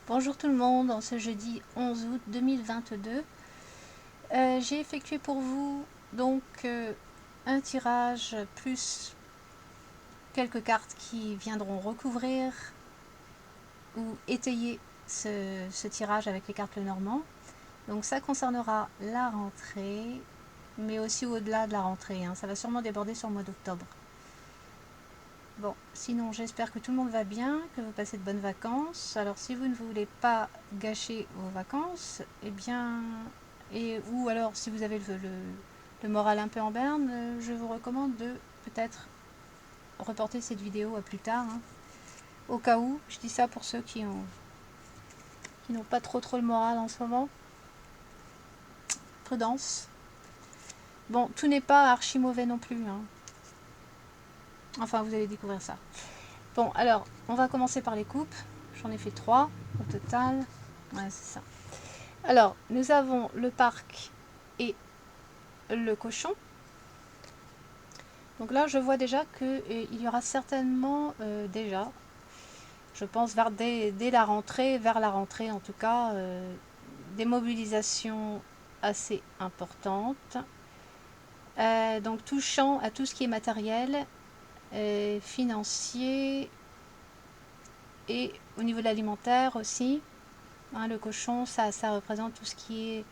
Bonjour tout le monde, en ce jeudi 11 août 2022, j'ai effectué pour vous donc un tirage plus quelques cartes qui viendront recouvrir ou étayer ce tirage avec les cartes Lenormand. Donc ça concernera la rentrée, mais aussi au-delà de la rentrée, hein. Ça va sûrement déborder sur le mois d'octobre. Bon, sinon j'espère que tout le monde va bien, que vous passez de bonnes vacances. Alors si vous ne voulez pas gâcher vos vacances, eh bien, ou alors si vous avez le moral un peu en berne, je vous recommande de peut-être reporter cette vidéo à plus tard, hein. Au cas où, je dis ça pour ceux qui n'ont pas trop le moral en ce moment. Prudence. Bon, tout n'est pas archi mauvais non plus, hein. Enfin, vous allez découvrir ça. Bon, alors, on va commencer par les coupes. J'en ai fait 3 au total. Ouais, c'est ça. Alors, nous avons le parc et le cochon. Donc là, je vois déjà qu'il y aura certainement déjà, je pense dès la rentrée, vers la rentrée en tout cas, des mobilisations assez importantes. Donc touchant à tout ce qui est matériel, financier et au niveau de l'alimentaire aussi. Hein, le cochon, ça représente tout ce qui est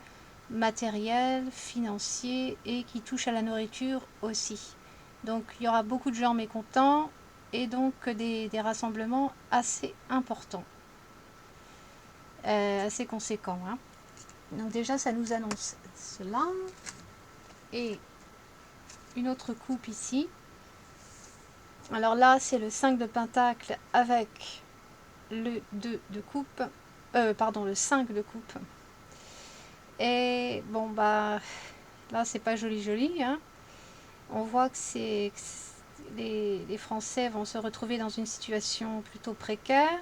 matériel, financier et qui touche à la nourriture aussi. Donc il y aura beaucoup de gens mécontents et donc des rassemblements assez importants, assez conséquents, hein. Donc déjà ça nous annonce cela. Et une autre coupe ici. Alors là c'est le 5 de pentacle avec le 2 de coupe, pardon, le 5 de coupe. Et bon bah là c'est pas joli, hein. On voit que les Français vont se retrouver dans une situation plutôt précaire.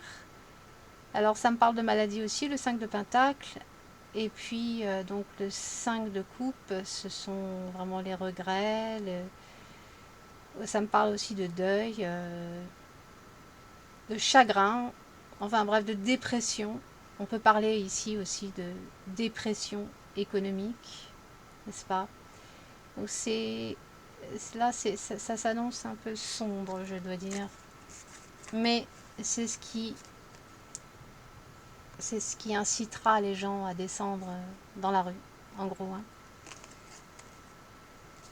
Alors ça me parle de maladie aussi, le 5 de pentacle. Et puis donc le 5 de coupe, ce sont vraiment les regrets. Ça me parle aussi de deuil, de chagrin, enfin bref, de dépression. On peut parler ici aussi de dépression économique, n'est-ce pas? Donc là, ça s'annonce un peu sombre, je dois dire. Mais c'est ce qui incitera les gens à descendre dans la rue, en gros, hein.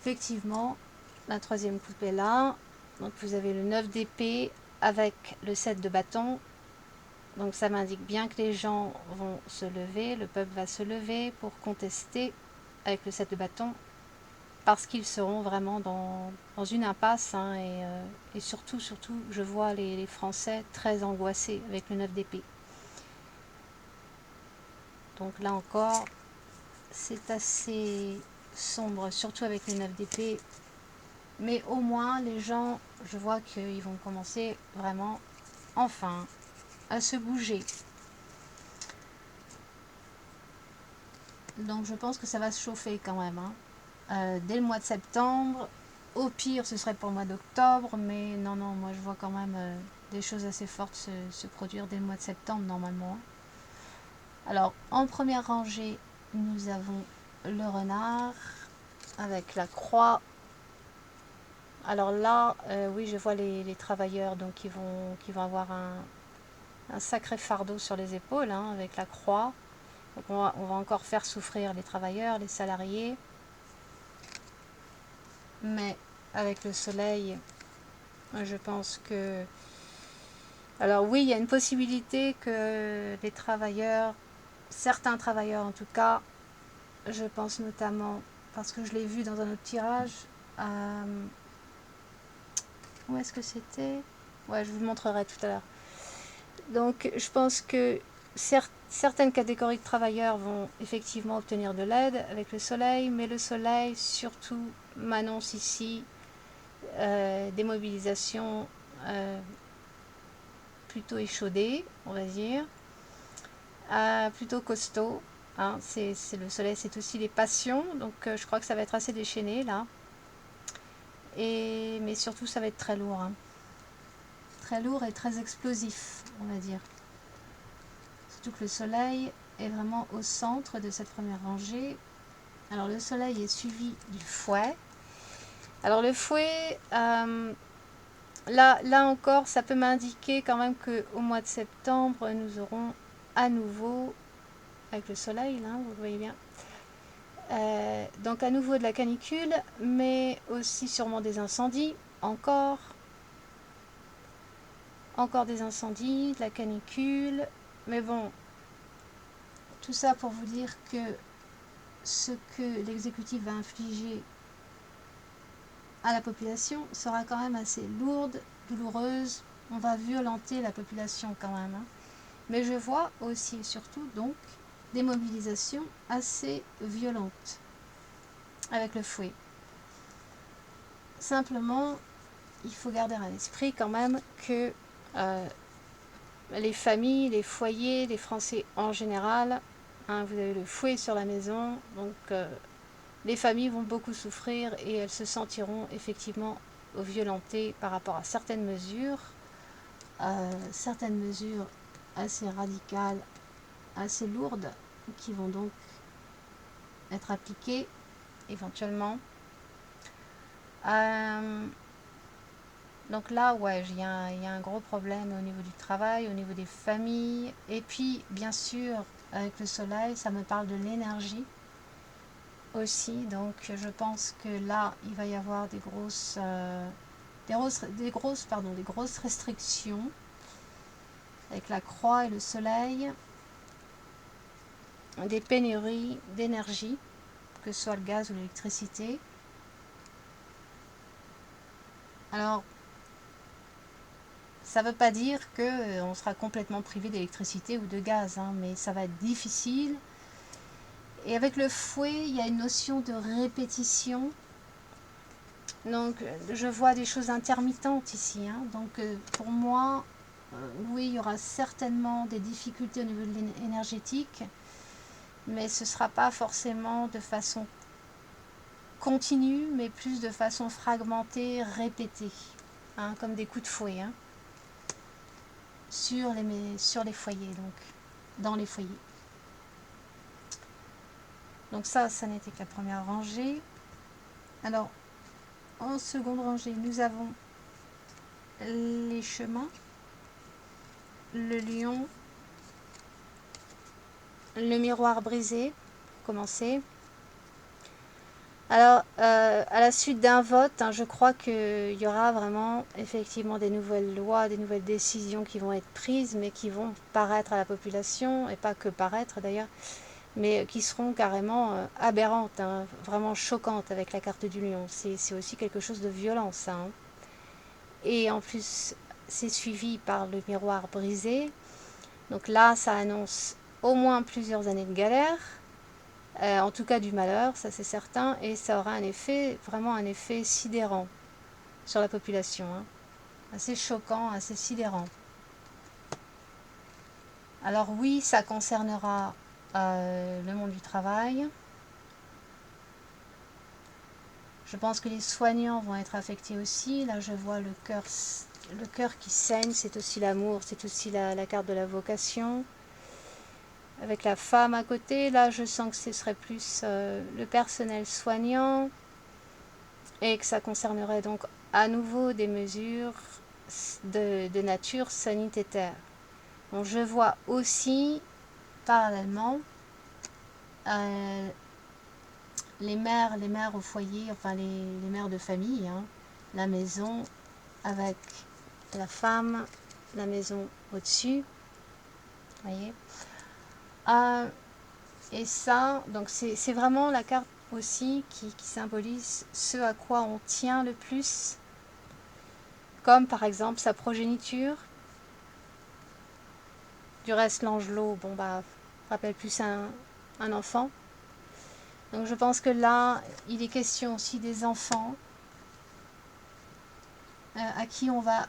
Effectivement, la troisième coupe est là. Donc vous avez le 9 d'épée avec le 7 de bâton. Donc ça m'indique bien que les gens vont se lever, le peuple va se lever pour contester avec le 7 de bâton, parce qu'ils seront vraiment dans une impasse, hein, et surtout, je vois les Français très angoissés avec le 9 d'épée. Donc là encore, c'est assez sombre, surtout avec le 9 d'épée. Mais au moins, les gens, je vois qu'ils vont commencer vraiment, enfin, à se bouger. Donc je pense que ça va se chauffer quand même, hein. Dès le mois de septembre. Au pire, ce serait pour le mois d'octobre, mais non, moi je vois quand même des choses assez fortes se produire dès le mois de septembre normalement. Alors, en première rangée, nous avons le renard avec la croix. Alors là, oui, je vois les travailleurs donc qui vont avoir un sacré fardeau sur les épaules, hein, avec la croix. Donc on va encore faire souffrir les travailleurs, les salariés. Mais avec le soleil, je pense que... Alors oui, il y a une possibilité que les travailleurs, certains travailleurs en tout cas, je pense notamment, parce que je l'ai vu dans un autre tirage, où est-ce que c'était? Ouais, je vous le montrerai tout à l'heure. Donc je pense que certaines catégories de travailleurs vont effectivement obtenir de l'aide avec le soleil, mais le soleil surtout m'annonce ici des mobilisations plutôt échaudées, on va dire, plutôt costauds, hein. C'est le soleil, c'est aussi les passions, donc je crois que ça va être assez déchaîné là. Mais surtout ça va être très lourd, hein. Très lourd et très explosif, on va dire. surtout que le soleil est vraiment au centre de cette première rangée. Alors le soleil est suivi du fouet. Alors le fouet, là encore, ça peut m'indiquer quand même qu'au mois de septembre, nous aurons à nouveau, avec le soleil, là, vous le voyez bien, donc à nouveau de la canicule, mais aussi sûrement des incendies, encore des incendies, de la canicule, mais bon, tout ça pour vous dire que ce que l'exécutif va infliger à la population sera quand même assez lourde, douloureuse. On va violenter la population quand même, hein. Mais je vois aussi et surtout donc des mobilisations assez violentes avec le fouet. Simplement, il faut garder à l'esprit quand même que les familles, les foyers, les Français en général, hein, vous avez le fouet sur la maison, donc les familles vont beaucoup souffrir et elles se sentiront effectivement violentées par rapport à certaines mesures assez radicales, assez lourdes, qui vont donc être appliquées éventuellement. Donc là, ouais, il y a un gros problème au niveau du travail, au niveau des familles. Et puis, bien sûr, avec le soleil, ça me parle de l'énergie aussi. Donc, je pense que là, il va y avoir des grosses restrictions avec la croix et le soleil, des pénuries d'énergie, que ce soit le gaz ou l'électricité. Alors, ça ne veut pas dire qu'on sera complètement privé d'électricité ou de gaz, hein, mais ça va être difficile. Et avec le fouet, il y a une notion de répétition. Donc, je vois des choses intermittentes ici, hein. Donc, pour moi, oui, il y aura certainement des difficultés au niveau de l'énergétique, mais ce ne sera pas forcément de façon continue, mais plus de façon fragmentée, répétée, hein, comme des coups de fouet, hein, sur les foyers, donc dans les foyers. Donc ça n'était que la première rangée. Alors, en seconde rangée, nous avons les chemins, le lion, le miroir brisé, pour commencer. Alors, à la suite d'un vote, hein, je crois qu'il y aura vraiment effectivement des nouvelles lois, des nouvelles décisions qui vont être prises, mais qui vont paraître à la population, et pas que paraître d'ailleurs, mais qui seront carrément aberrantes, hein, vraiment choquantes avec la carte du lion. C'est aussi quelque chose de violent, ça, hein. Et en plus, c'est suivi par le miroir brisé. Donc là, ça annonce au moins plusieurs années de galère. En tout cas du malheur, ça c'est certain, et ça aura un effet, vraiment un effet sidérant sur la population, hein. Assez choquant, assez sidérant. Alors oui, ça concernera le monde du travail. Je pense que les soignants vont être affectés aussi. Là, je vois le cœur qui saigne, c'est aussi l'amour, c'est aussi la carte de la vocation. Avec la femme à côté, là, je sens que ce serait plus le personnel soignant et que ça concernerait donc à nouveau des mesures de nature sanitaire. Bon, je vois aussi, parallèlement, les mères au foyer, enfin les mères de famille, hein, la maison avec la femme, la maison au-dessus, voyez. Et ça, donc c'est vraiment la carte aussi qui symbolise ce à quoi on tient le plus, comme par exemple sa progéniture. Du reste, l'angelot, bon bah, rappelle plus un enfant. Donc je pense que là, il est question aussi des enfants à qui on va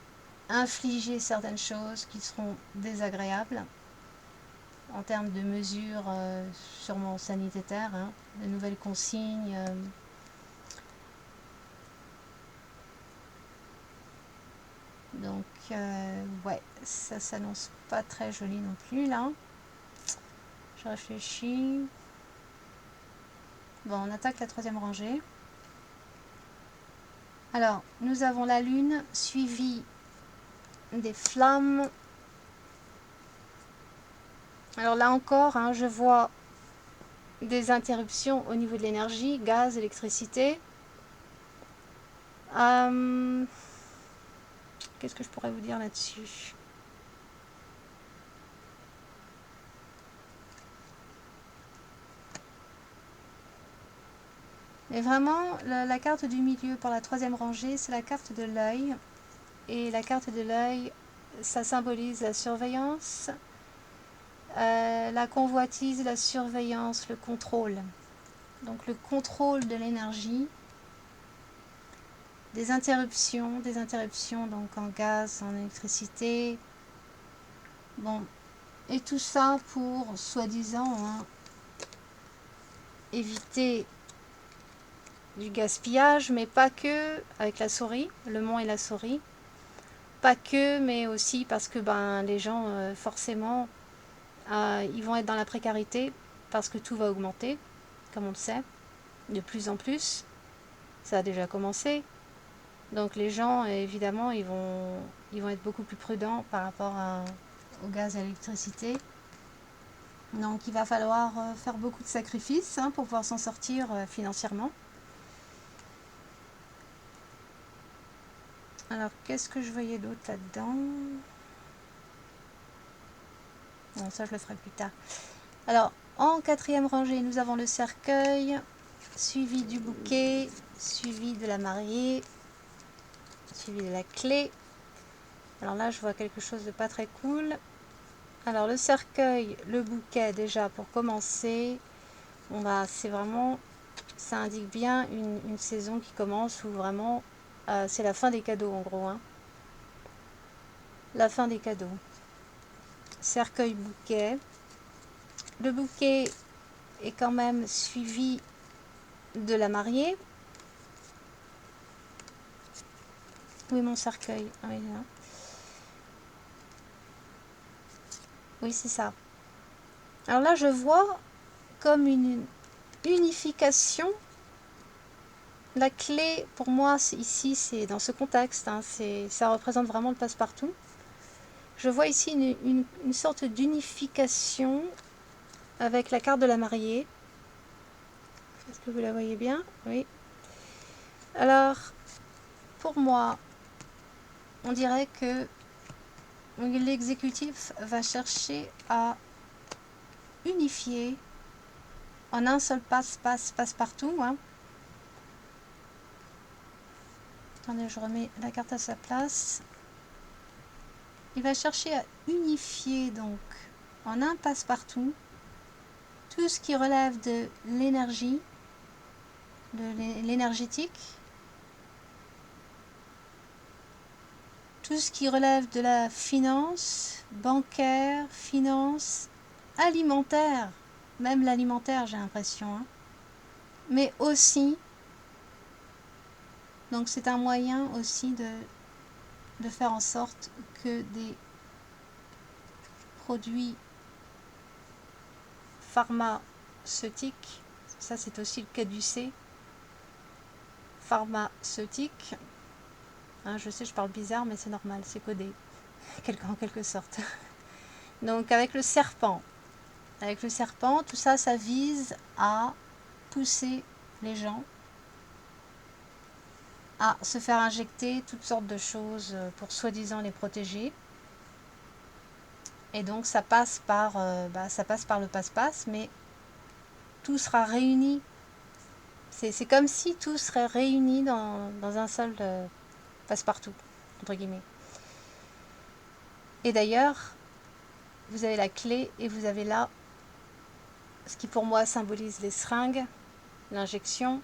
infliger certaines choses qui seront désagréables en termes de mesures sûrement sanitaires, hein, de nouvelles consignes. Donc ouais, ça s'annonce pas très joli non plus là. Je réfléchis. Bon, on attaque la troisième rangée. Alors, nous avons la lune suivie des flammes. Alors là encore, hein, je vois des interruptions au niveau de l'énergie, gaz, électricité. Qu'est-ce que je pourrais vous dire là-dessus? Mais vraiment, la carte du milieu pour la troisième rangée, c'est la carte de l'œil. Et la carte de l'œil, ça symbolise la surveillance, la convoitise, la surveillance, le contrôle. Donc le contrôle de l'énergie, des interruptions donc en gaz, en électricité. Bon, et tout ça pour, soi-disant, hein, éviter du gaspillage, mais pas que, avec la souris, le mont et la souris. Pas que, mais aussi parce que ben, les gens, forcément, ils vont être dans la précarité parce que tout va augmenter, comme on le sait, de plus en plus. Ça a déjà commencé. Donc les gens, évidemment, ils vont être beaucoup plus prudents par rapport au gaz et à l'électricité. Donc il va falloir faire beaucoup de sacrifices, hein, pour pouvoir s'en sortir financièrement. Alors qu'est-ce que je voyais d'autre là-dedans? Bon, ça je le ferai plus tard. Alors en quatrième rangée, nous avons le cercueil, suivi du bouquet, suivi de la mariée, suivi de la clé. Alors là, je vois quelque chose de pas très cool. Alors le cercueil, le bouquet, déjà pour commencer, on va, c'est vraiment, ça indique bien une saison qui commence où vraiment, c'est la fin des cadeaux en gros, hein. La fin des cadeaux. Cercueil, bouquet. Le bouquet est quand même suivi de la mariée. Où est mon cercueil? Ah oui, là. Oui, c'est ça. Alors là, je vois comme une unification. La clé, pour moi, ici, c'est dans ce contexte, hein, ça représente vraiment le passe-partout. Je vois ici une sorte d'unification avec la carte de la mariée. Est-ce que vous la voyez bien? Oui. Alors, pour moi, on dirait que l'exécutif va chercher à unifier en un seul passe-partout, hein. Attendez, je remets la carte à sa place. Il va chercher à unifier donc en un passe-partout tout ce qui relève de l'énergie, de l'énergétique, tout ce qui relève de la finance, bancaire, finance, alimentaire, même l'alimentaire j'ai l'impression, hein. Mais aussi, donc c'est un moyen aussi de faire en sorte que des produits pharmaceutiques, ça c'est aussi le caducée, pharmaceutique, hein, je sais je parle bizarre mais c'est normal, c'est codé en quelque sorte. Donc avec le serpent, tout ça, ça vise à pousser les gens à se faire injecter toutes sortes de choses pour soi-disant les protéger. Et donc ça passe par, le passe-passe, mais tout sera réuni. C'est comme si tout serait réuni dans un seul passe-partout, entre guillemets. Et d'ailleurs, vous avez la clé et vous avez là ce qui pour moi symbolise les seringues, l'injection.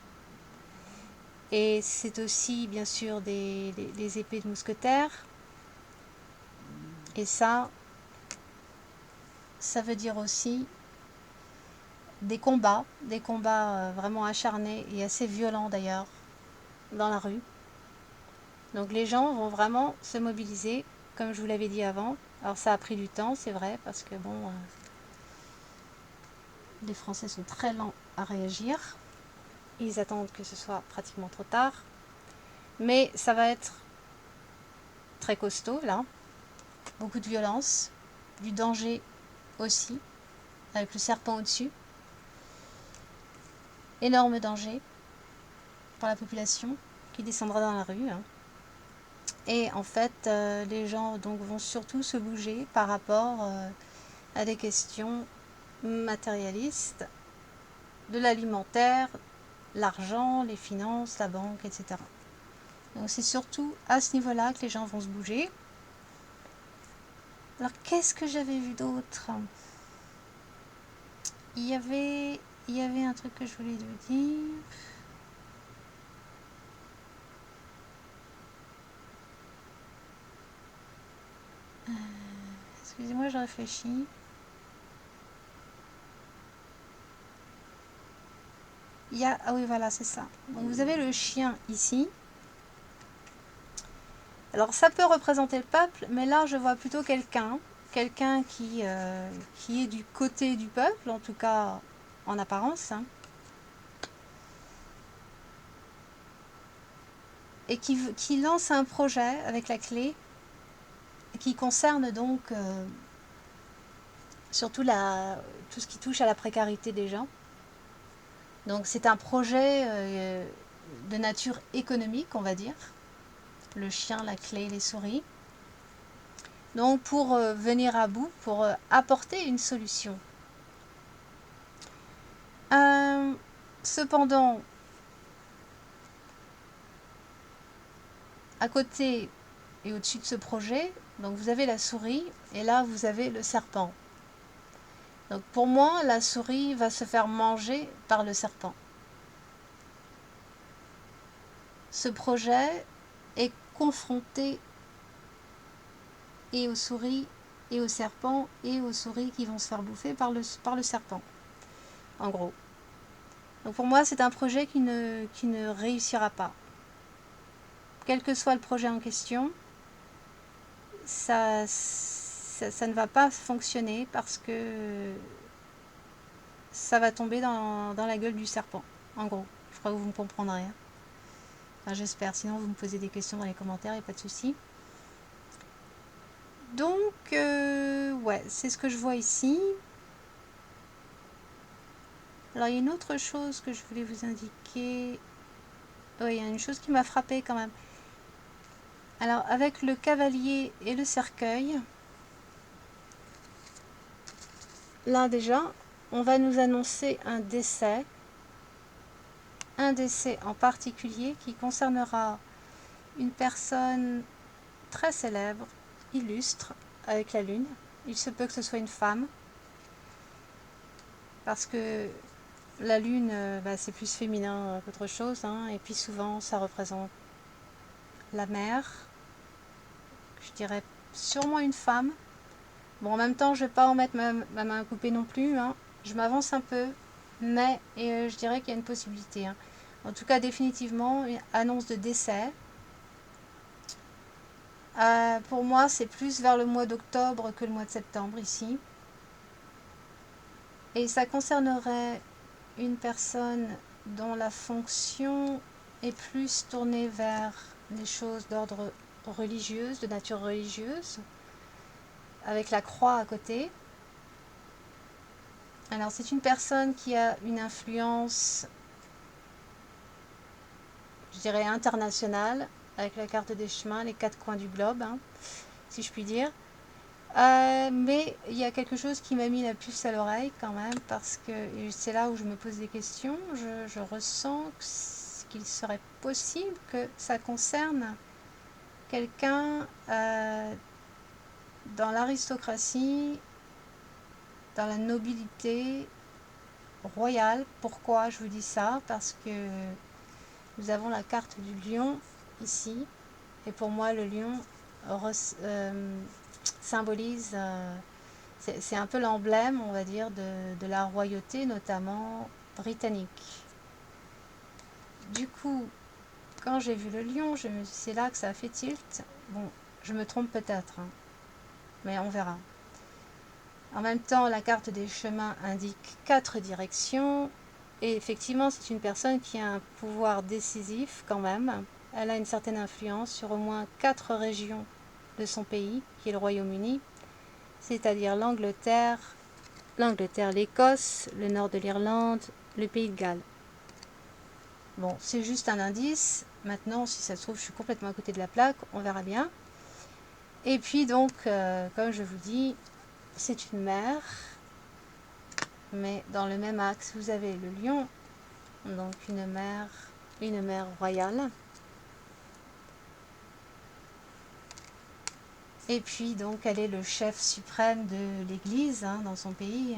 Et c'est aussi bien sûr des épées de mousquetaires. Et ça veut dire aussi des combats vraiment acharnés et assez violents d'ailleurs dans la rue. Donc les gens vont vraiment se mobiliser, comme je vous l'avais dit avant. Alors ça a pris du temps, c'est vrai, parce que bon, Les Français sont très lents à réagir. Ils attendent que ce soit pratiquement trop tard. Mais ça va être très costaud là. Beaucoup de violence, du danger aussi, avec le serpent au-dessus. Énorme danger pour la population qui descendra dans la rue. Et en fait, les gens donc vont surtout se bouger par rapport à des questions matérialistes, de l'alimentaire, l'argent, les finances, la banque, etc. Donc c'est surtout à ce niveau-là que les gens vont se bouger. Alors qu'est-ce que j'avais vu d'autre? Il y avait un truc que je voulais vous dire. Excusez-moi, je réfléchis. Ah oui, voilà, c'est ça. Donc vous avez le chien ici. Alors ça peut représenter le peuple, mais là je vois plutôt quelqu'un qui est du côté du peuple, en tout cas en apparence, et qui lance un projet avec la clé qui concerne donc surtout tout ce qui touche à la précarité des gens. Donc c'est un projet de nature économique, on va dire. Le chien, la clé, les souris. Donc pour venir à bout, pour apporter une solution. Cependant, à côté et au-dessus de ce projet, donc vous avez la souris et là vous avez le serpent. Donc pour moi, la souris va se faire manger par le serpent. Ce projet est confronté et aux souris et aux serpents et aux souris qui vont se faire bouffer par le serpent, en gros. Donc pour moi, c'est un projet qui ne réussira pas. Quel que soit le projet en question, ça ne va pas fonctionner parce que ça va tomber dans la gueule du serpent, en gros. Je crois que vous me comprendrez. Enfin, j'espère, sinon vous me posez des questions dans les commentaires, il n'y a pas de souci. Donc, ouais, c'est ce que je vois ici. Alors, il y a une autre chose que je voulais vous indiquer. Oui, il y a une chose qui m'a frappée quand même. Alors, avec le cavalier et le cercueil, là déjà, on va nous annoncer un décès en particulier qui concernera une personne très célèbre, illustre, avec la lune. Il se peut que ce soit une femme, parce que la lune, c'est plus féminin qu'autre chose, et puis souvent ça représente la mère, je dirais sûrement une femme. Bon, en même temps, je ne vais pas en mettre ma main à couper non plus, je m'avance un peu, mais je dirais qu'il y a une possibilité. En tout cas, définitivement, une annonce de décès. Pour moi, c'est plus vers le mois d'octobre que le mois de septembre ici. Et ça concernerait une personne dont la fonction est plus tournée vers les choses d'ordre religieuse, de nature religieuse, avec la croix à côté. Alors c'est une personne qui a une influence, je dirais, internationale, avec la carte des chemins, les 4 coins du globe, si je puis dire. Mais il y a quelque chose qui m'a mis la puce à l'oreille quand même, parce que c'est là où je me pose des questions. Je ressens qu'il serait possible que ça concerne quelqu'un dans l'aristocratie, dans la nobilité royale. Pourquoi je vous dis ça? Parce que nous avons la carte du lion ici, et pour moi le lion symbolise, c'est un peu l'emblème, on va dire, de la royauté, notamment britannique. Du coup, quand j'ai vu le lion, c'est là que ça a fait tilt. Bon, je me trompe peut-être, mais on verra. En même temps, la carte des chemins indique 4 directions. Et effectivement, c'est une personne qui a un pouvoir décisif quand même. Elle a une certaine influence sur au moins 4 régions de son pays, qui est le Royaume-Uni, c'est-à-dire l'Angleterre, l'Écosse, le nord de l'Irlande, le Pays de Galles. Bon, c'est juste un indice. Maintenant, si ça se trouve, je suis complètement à côté de la plaque, on verra bien. Et puis donc, comme je vous dis, c'est une mer, mais dans le même axe, vous avez le lion, donc une mer royale. Et puis donc, elle est le chef suprême de l'Église dans son pays,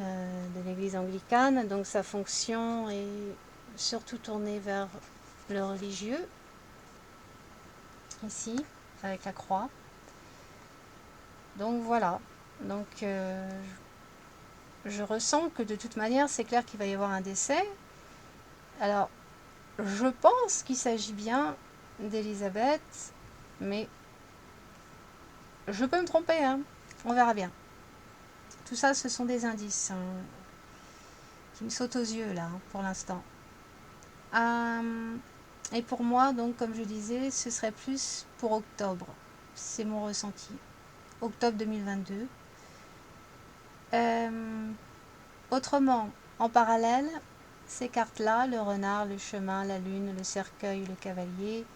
de l'Église anglicane. Donc sa fonction est surtout tournée vers le religieux, ici, avec la croix. Donc voilà. Donc je ressens que de toute manière, c'est clair qu'il va y avoir un décès. Alors, je pense qu'il s'agit bien d'Élisabeth, mais je peux me tromper, on verra bien. Tout ça, ce sont des indices qui me sautent aux yeux, là, pour l'instant. Et pour moi, donc, comme je disais, ce serait plus pour octobre. C'est mon ressenti. Octobre 2022. Autrement, en parallèle, ces cartes-là, le renard, le chemin, la lune, le cercueil, le cavalier,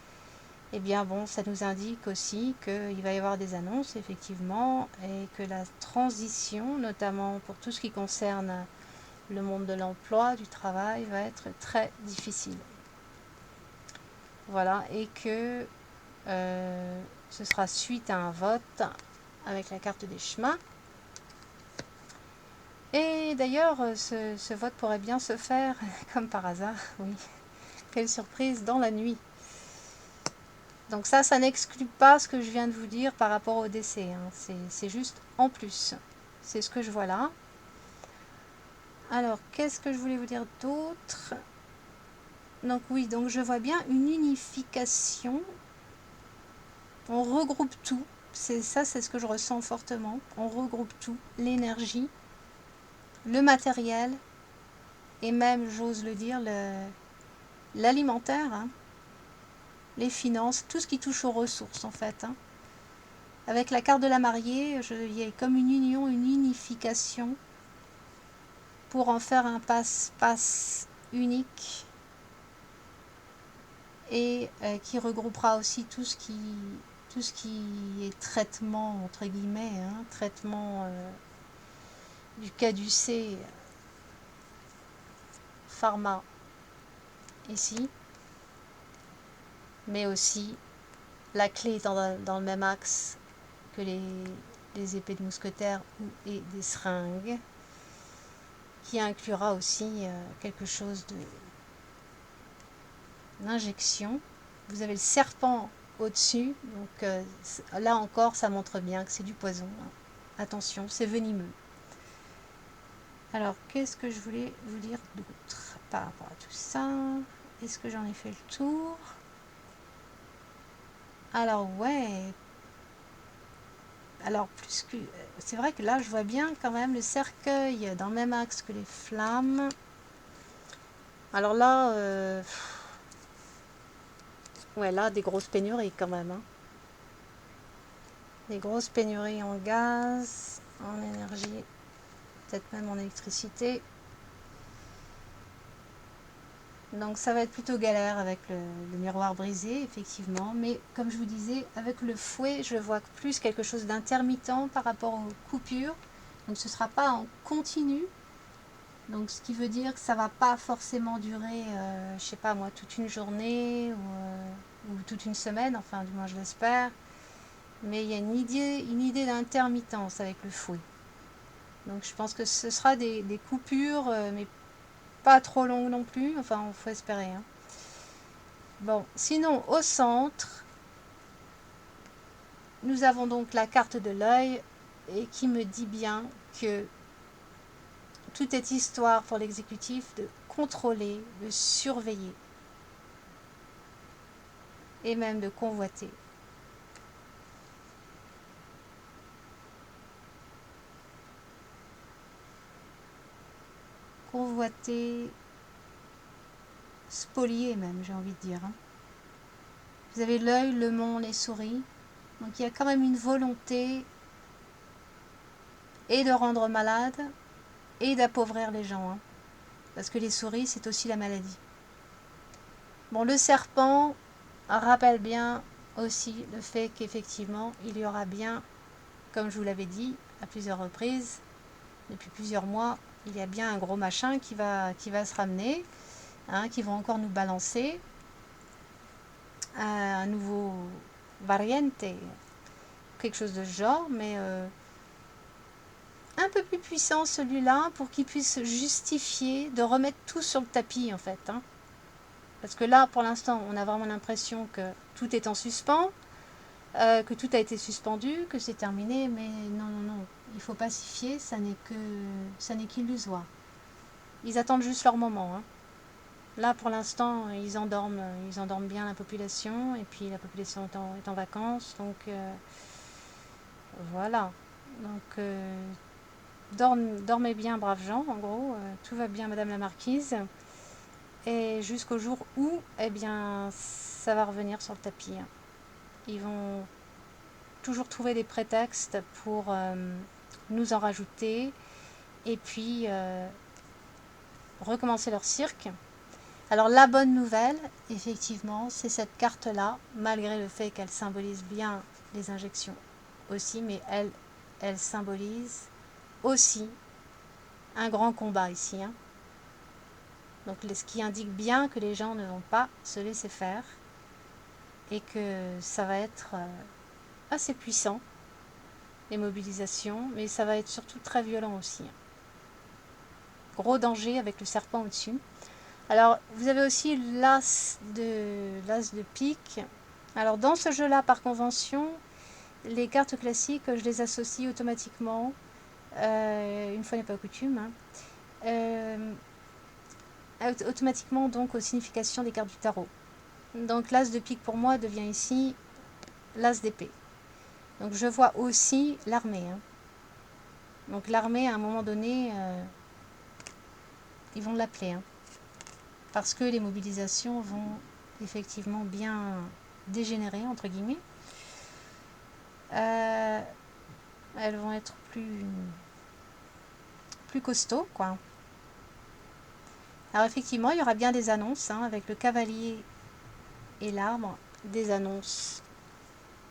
eh bien bon, ça nous indique aussi qu'il va y avoir des annonces, effectivement, et que la transition, notamment pour tout ce qui concerne le monde de l'emploi, du travail, va être très difficile. Voilà, et que ce sera suite à un vote avec la carte des chemins. Et d'ailleurs, ce vote pourrait bien se faire, comme par hasard, oui, quelle surprise, dans la nuit. Donc ça n'exclut pas ce que je viens de vous dire par rapport au décès. C'est juste en plus. C'est ce que je vois là. Alors, qu'est-ce que je voulais vous dire d'autre? Donc oui, donc je vois bien une unification. On regroupe tout. C'est ce que je ressens fortement. On regroupe tout. L'énergie, le matériel, et même, j'ose le dire, l'alimentaire, les finances, tout ce qui touche aux ressources en fait. Avec la carte de la mariée, il y a comme une union, une unification pour en faire un passe-passe unique et qui regroupera aussi tout ce qui est traitement, entre guillemets, traitement du caducée pharma ici, mais aussi la clé est dans le même axe que les épées de mousquetaire et des seringues, qui inclura aussi quelque chose d'injection. Vous avez le serpent au-dessus, donc là encore ça montre bien que c'est du poison. Attention, c'est venimeux. Alors, qu'est-ce que je voulais vous dire d'autre par rapport à tout ça? Est-ce que j'en ai fait le tour? Alors, ouais. Alors, plus que... C'est vrai que là, je vois bien quand même le cercueil dans le même axe que les flammes. Alors là, ouais, là, des grosses pénuries quand même. Des grosses pénuries en gaz, en énergie, peut-être même en électricité. Donc ça va être plutôt galère avec le miroir brisé, effectivement. Mais comme je vous disais, avec le fouet, je vois plus quelque chose d'intermittent par rapport aux coupures. Donc ce ne sera pas en continu. Donc ce qui veut dire que ça ne va pas forcément durer, je sais pas moi, toute une journée ou toute une semaine, enfin du moins je l'espère. Mais il y a une idée d'intermittence avec le fouet. Donc je pense que ce sera des coupures, mais pas trop longues non plus. Enfin, il faut espérer. Bon, sinon au centre, nous avons donc la carte de l'œil et qui me dit bien que tout est histoire pour l'exécutif de contrôler, de surveiller et même de convoiter. convoité, spolié même, j'ai envie de dire. Vous avez l'œil, le mont, les souris. Donc il y a quand même une volonté et de rendre malade et d'appauvrir les gens. Parce que les souris, c'est aussi la maladie. Bon, le serpent rappelle bien aussi le fait qu'effectivement, il y aura bien, comme je vous l'avais dit à plusieurs reprises, depuis plusieurs mois, il y a bien un gros machin qui va se ramener, qui va encore nous balancer un nouveau variante, quelque chose de ce genre, mais un peu plus puissant celui-là pour qu'il puisse justifier de remettre tout sur le tapis en fait. Parce que là, pour l'instant, on a vraiment l'impression que tout est en suspens, que tout a été suspendu, que c'est terminé, mais non, non, non, il ne faut pas s'y fier, ça n'est qu'illusoire. Ils attendent juste leur moment. Là, pour l'instant, ils endorment bien la population, et puis la population est en vacances, donc voilà. Donc, dormez bien, braves gens, en gros, tout va bien, Madame la Marquise, et jusqu'au jour où, eh bien, ça va revenir sur le tapis. Ils vont toujours trouver des prétextes pour nous en rajouter, et puis recommencer leur cirque. Alors la bonne nouvelle, effectivement, c'est cette carte-là, malgré le fait qu'elle symbolise bien les injections aussi, mais elle symbolise aussi un grand combat ici. Donc ce qui indique bien que les gens ne vont pas se laisser faire et que ça va être assez puissant, les mobilisations, mais ça va être surtout très violent aussi. Gros danger avec le serpent au-dessus. Alors, vous avez aussi l'as de pique. Alors, dans ce jeu-là, par convention, les cartes classiques, je les associe automatiquement, une fois n'est pas coutume, automatiquement donc aux significations des cartes du tarot. Donc, l'as de pique pour moi devient ici l'as d'épée. Donc, je vois aussi l'armée. Donc, l'armée, à un moment donné, ils vont l'appeler. Parce que les mobilisations vont effectivement bien dégénérer, entre guillemets. Elles vont être plus costauds, quoi. Alors effectivement, il y aura bien des annonces, avec le cavalier et l'arbre, des annonces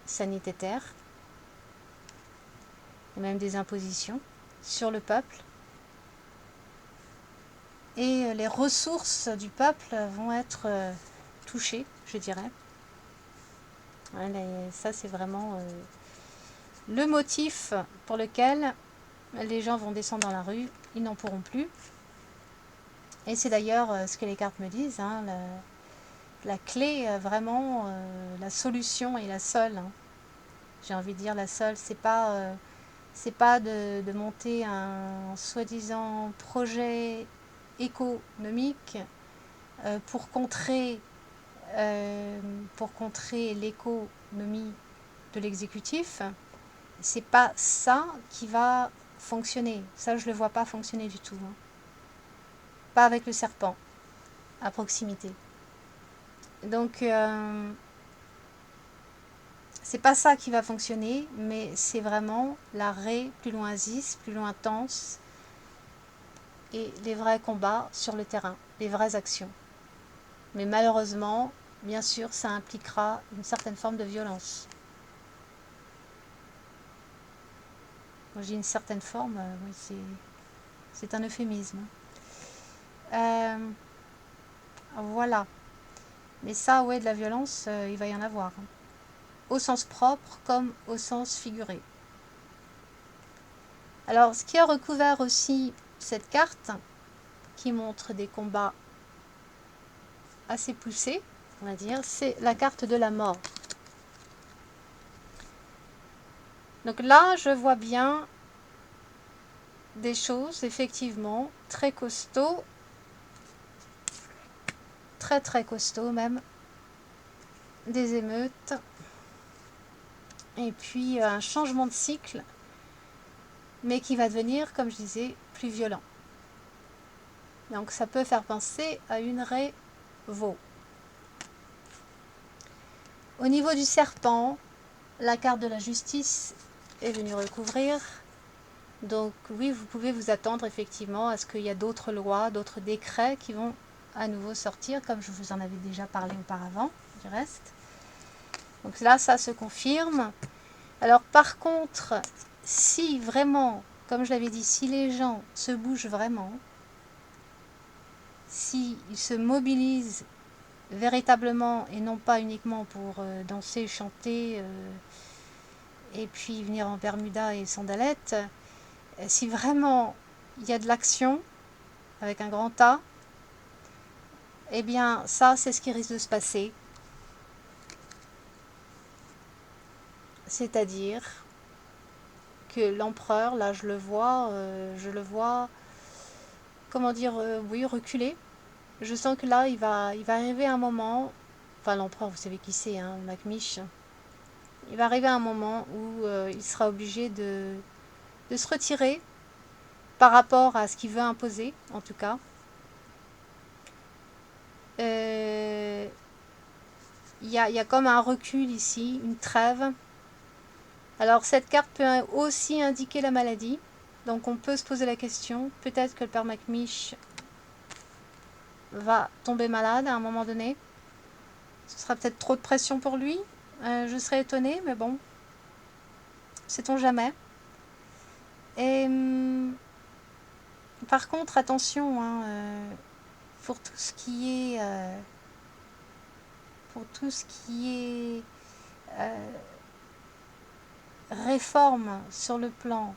sanitaires, et même des impositions sur le peuple. Et les ressources du peuple vont être touchées, je dirais. Ça, c'est vraiment le motif pour lequel les gens vont descendre dans la rue, ils n'en pourront plus. Et c'est d'ailleurs ce que les cartes me disent, la clé, vraiment, la solution est la seule. J'ai envie de dire la seule, c'est pas de monter un soi-disant projet économique pour contrer l'économie de l'exécutif. C'est pas ça qui va fonctionner. Ça, je le vois pas fonctionner du tout. Pas avec le serpent à proximité. Donc c'est pas ça qui va fonctionner, mais c'est vraiment l'arrêt plus loin zis, plus loin tense, et les vrais combats sur le terrain, les vraies actions. Mais malheureusement, bien sûr, ça impliquera une certaine forme de violence. Moi, je dis une certaine forme, oui, c'est un euphémisme. Voilà. Mais ça, ouais, de la violence, il va y en avoir. Au sens propre comme au sens figuré. Alors, ce qui a recouvert aussi cette carte, qui montre des combats assez poussés, on va dire, c'est la carte de la mort. Donc là, je vois bien des choses, effectivement, très costauds, très très costauds même, des émeutes, et puis un changement de cycle, mais qui va devenir, comme je disais, plus violent. Donc ça peut faire penser à une révo. Au niveau du serpent, la carte de la justice est venue recouvrir. Donc oui, vous pouvez vous attendre effectivement à ce qu'il y a d'autres lois, d'autres décrets qui vont à nouveau sortir, comme je vous en avais déjà parlé auparavant, du reste. Donc là, ça se confirme. Alors par contre, si vraiment, comme je l'avais dit, si les gens se bougent vraiment, s'ils se mobilisent véritablement et non pas uniquement pour danser, chanter et puis venir en Bermuda et sandalettes, si vraiment il y a de l'action avec un grand A, eh bien ça c'est ce qui risque de se passer. C'est-à-dire que l'empereur, là je le vois, comment dire, oui, reculer. Je sens que là il va arriver un moment, enfin l'empereur vous savez qui c'est, hein, McMish, il va arriver un moment où il sera obligé de se retirer par rapport à ce qu'il veut imposer, en tout cas. Il y a comme un recul ici, une trêve. Alors cette carte peut aussi indiquer la maladie. Donc on peut se poser la question, peut-être que le père McMish va tomber malade à un moment donné. Ce sera peut-être trop de pression pour lui. Je serais étonnée, mais bon, sait-on jamais. Et par contre, attention, hein, pour tout ce qui est réforme sur le plan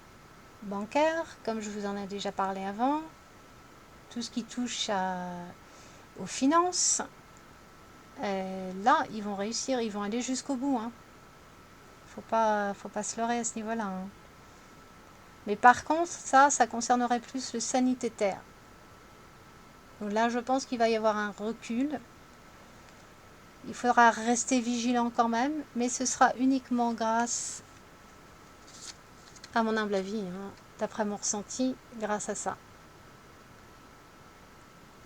bancaire, comme je vous en ai déjà parlé avant, tout ce qui touche aux finances, là, ils vont réussir, ils vont aller jusqu'au bout. Hein. Faut pas se leurrer à ce niveau-là. Hein. Mais par contre, ça concernerait plus le sanitaire. Donc là, je pense qu'il va y avoir un recul. Il faudra rester vigilant quand même, mais ce sera uniquement grâce, à mon humble avis, hein, d'après mon ressenti, grâce à ça.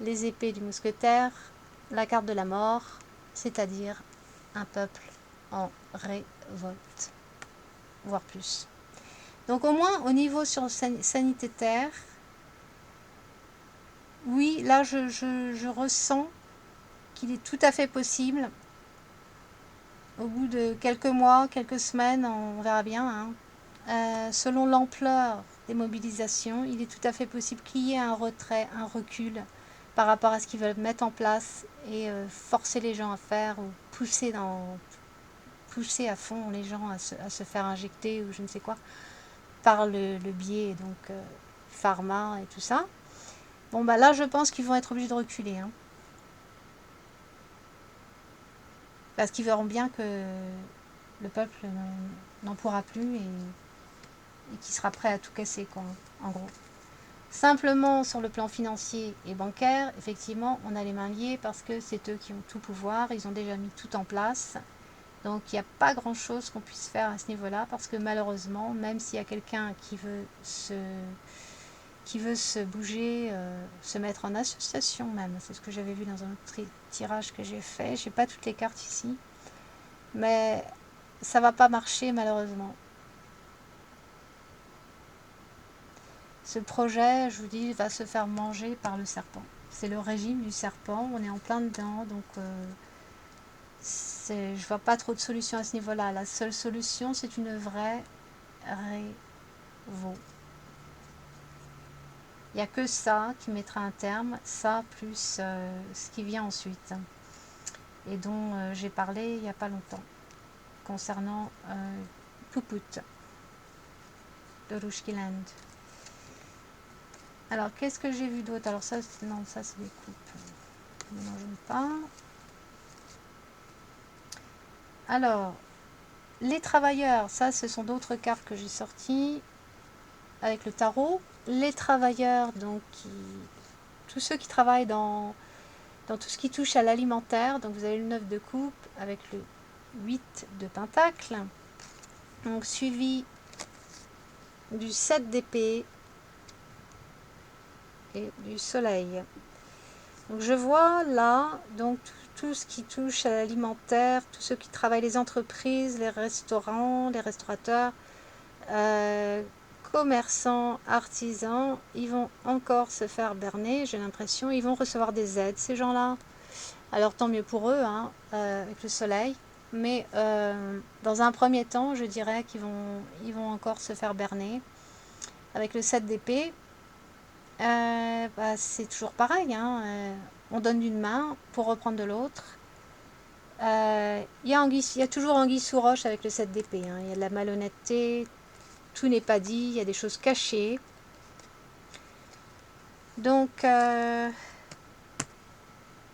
Les épées du mousquetaire, la carte de la mort, c'est-à-dire un peuple en révolte, voire plus. Donc au moins au niveau sur sanitaire, oui, là je ressens qu'il est tout à fait possible, au bout de quelques mois, quelques semaines, on verra bien, hein, selon l'ampleur des mobilisations, il est tout à fait possible qu'il y ait un retrait, un recul par rapport à ce qu'ils veulent mettre en place et forcer les gens à faire ou pousser à fond les gens à se faire injecter ou je ne sais quoi par le biais donc pharma et tout ça. Bon bah là je pense qu'ils vont être obligés de reculer, hein. Parce qu'ils verront bien que le peuple n'en pourra plus et qui sera prêt à tout casser, quoi, en gros. Simplement sur le plan financier et bancaire, effectivement, on a les mains liées parce que c'est eux qui ont tout pouvoir, ils ont déjà mis tout en place. Donc il n'y a pas grand chose qu'on puisse faire à ce niveau-là parce que malheureusement, même s'il y a quelqu'un qui veut se bouger, se mettre en association même, c'est ce que j'avais vu dans un autre tirage que j'ai fait, j'ai pas toutes les cartes ici, mais ça va pas marcher malheureusement. Ce projet, je vous dis, va se faire manger par le serpent. C'est le régime du serpent, on est en plein dedans, donc je vois pas trop de solution à ce niveau-là. La seule solution, c'est une vraie révo. Il n'y a que ça qui mettra un terme, ça plus ce qui vient ensuite, et dont j'ai parlé il n'y a pas longtemps, concernant Puput de Rushkiland. Alors, qu'est-ce que j'ai vu d'autre? Alors ça, non, ça c'est des coupes. Ne m'en pas. Alors, les travailleurs, ça ce sont d'autres cartes que j'ai sorties avec le tarot. Les travailleurs, donc, tous ceux qui travaillent dans tout ce qui touche à l'alimentaire, donc vous avez le 9 de coupe avec le 8 de pentacle, donc suivi du 7 d'épée, et du soleil. Donc je vois là donc tout ce qui touche à l'alimentaire, tous ceux qui travaillent, les entreprises, les restaurants, les restaurateurs, commerçants, artisans, ils vont encore se faire berner, j'ai l'impression. Ils vont recevoir des aides, ces gens-là. Alors tant mieux pour eux, hein, avec le soleil. Mais dans un premier temps, je dirais ils vont encore se faire berner. Avec le 7 d'épée, c'est toujours pareil, hein, on donne d'une main pour reprendre de l'autre. Il y a toujours anguille sous roche avec le 7 d'épée. Hein. Il y a de la malhonnêteté, tout n'est pas dit, il y a des choses cachées. Donc,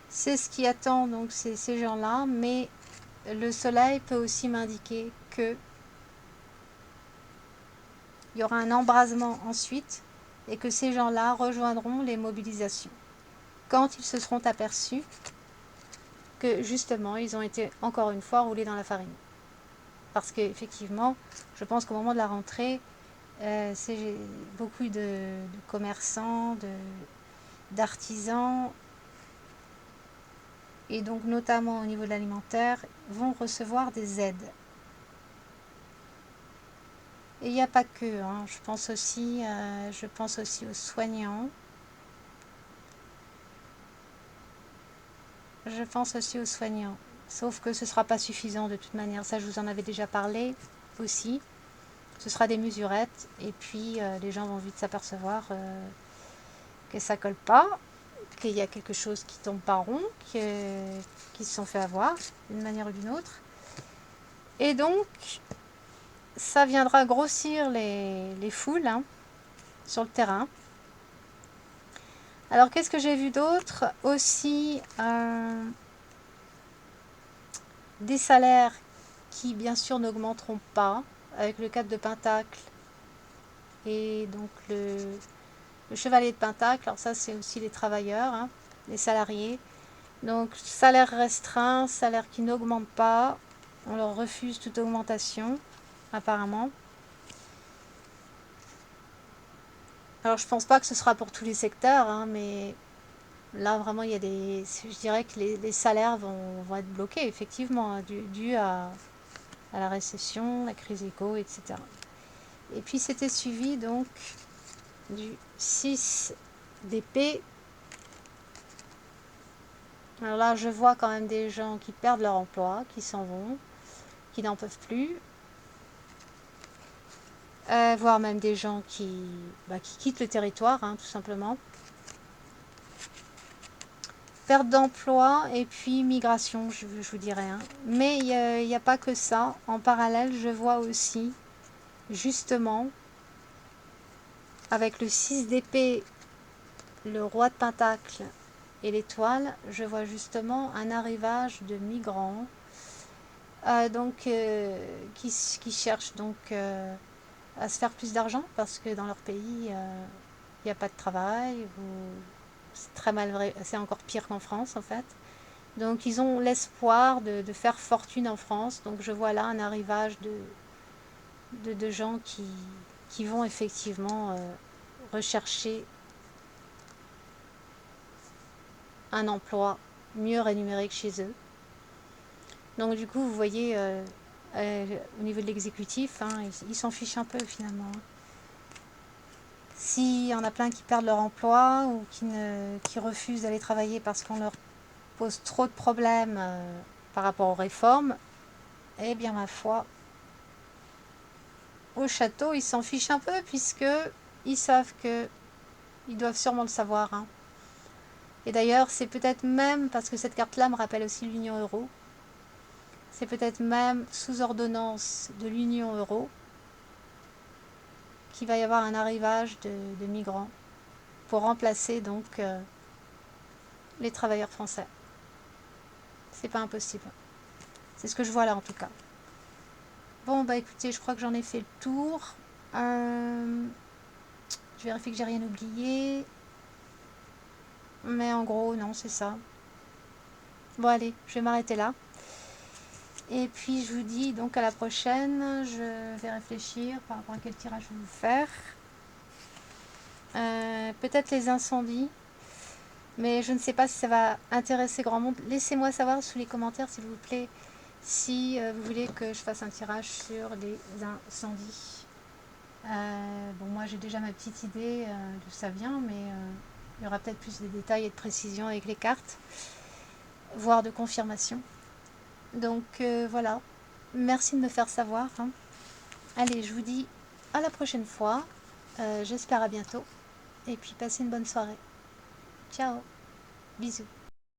c'est ce qui attend donc ces gens-là, mais le soleil peut aussi m'indiquer que il y aura un embrasement ensuite et que ces gens-là rejoindront les mobilisations quand ils se seront aperçus que justement ils ont été encore une fois roulés dans la farine. Parce qu'effectivement, je pense qu'au moment de la rentrée, c'est beaucoup de commerçants, d'artisans, et donc notamment au niveau de l'alimentaire, vont recevoir des aides. Et il n'y a pas que, hein, je pense aussi aux soignants. Je pense aussi aux soignants. Sauf que ce ne sera pas suffisant de toute manière. Ça, je vous en avais déjà parlé aussi. Ce sera des mesurettes. Et puis, les gens vont vite s'apercevoir que ça colle pas, qu'il y a quelque chose qui tombe pas rond, qui se sont fait avoir d'une manière ou d'une autre. Et donc, ça viendra grossir les foules, hein, sur le terrain. Alors, qu'est-ce que j'ai vu d'autre? Aussi, des salaires qui, bien sûr, n'augmenteront pas, avec le 4 de Pentacle et donc le chevalier de Pentacle. Alors ça, c'est aussi les travailleurs, hein, les salariés. Donc, salaire restreint, salaire qui n'augmente pas. On leur refuse toute augmentation, apparemment. Alors, je pense pas que ce sera pour tous les secteurs, hein, mais là, vraiment, il y a je dirais que les salaires vont être bloqués, effectivement, hein, dû à la récession, la crise éco, etc. Et puis, c'était suivi, donc, du 6 d'épée. Alors là, je vois quand même des gens qui perdent leur emploi, qui s'en vont, qui n'en peuvent plus. Voire même des gens qui quittent le territoire, hein, tout simplement. Perte d'emploi et puis migration, je vous dirais. Hein. Mais il n'y a pas que ça. En parallèle, je vois aussi, justement, avec le 6 d'épée, le roi de pentacle et l'étoile, je vois justement un arrivage de migrants qui cherchent donc à se faire plus d'argent parce que dans leur pays, il n'y a pas de travail, ou c'est très mal, c'est encore pire qu'en France en fait. Donc ils ont l'espoir de faire fortune en France. Donc je vois là un arrivage de gens qui vont effectivement rechercher un emploi mieux rémunéré que chez eux. Donc du coup, vous voyez, au niveau de l'exécutif, hein, ils s'en fichent un peu finalement. S'il y en a plein qui perdent leur emploi ou qui refusent d'aller travailler parce qu'on leur pose trop de problèmes par rapport aux réformes, eh bien ma foi, au château, ils s'en fichent un peu puisque ils savent que ils doivent sûrement le savoir. Hein. Et d'ailleurs, c'est peut-être même, parce que cette carte-là me rappelle aussi l'Union Euro, c'est peut-être même sous ordonnance de l'Union Euro qu'il va y avoir un arrivage de migrants pour remplacer donc les travailleurs français. C'est pas impossible. C'est ce que je vois là en tout cas. Bon bah écoutez, je crois que j'en ai fait le tour. Je vérifie que j'ai rien oublié. Mais en gros, non, c'est ça. Bon allez, je vais m'arrêter là. Et puis je vous dis donc à la prochaine. Je vais réfléchir par rapport à quel tirage je vais vous faire. peut-être les incendies, mais je ne sais pas si ça va intéresser grand monde. Laissez-moi savoir sous les commentaires, s'il vous plaît, si vous voulez que je fasse un tirage sur les incendies. Bon, moi j'ai déjà ma petite idée d'où ça vient, mais il y aura peut-être plus de détails et de précisions avec les cartes, voire de confirmation. Donc voilà, merci de me faire savoir, hein. Allez, je vous dis à la prochaine fois, j'espère à bientôt, et puis passez une bonne soirée. Ciao, bisous.